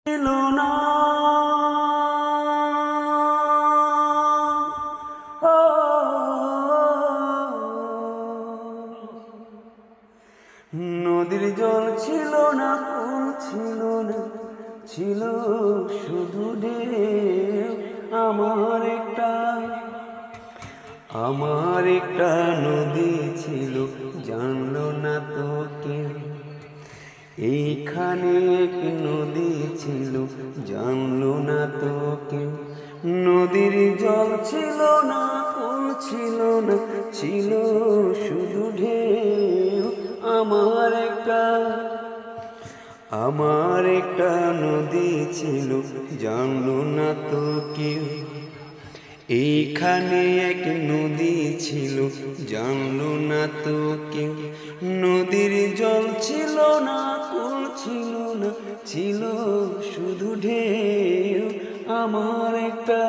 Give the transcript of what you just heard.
ছিল না। ও নদীর জল ছিল না, কুল ছিল না, ছিল শুধু ঢেউ। আমার একটা নদী ছিল, জানলো না তো কেউ। এইখানে এক নদী ছিল, জানলো না তো কেউ। নদীর জল ছিল না, কুল ছিল না, ছিল শুধু ঢেউ। আমার একটা নদী ছিল, জানলো না তো কেউ। এইখানে এক নদী ছিল, জানলো না তো কেউ। নদীর জল ছিল না, কুল ছিল না, ছিল শুধু ঢেউ। আমার একটা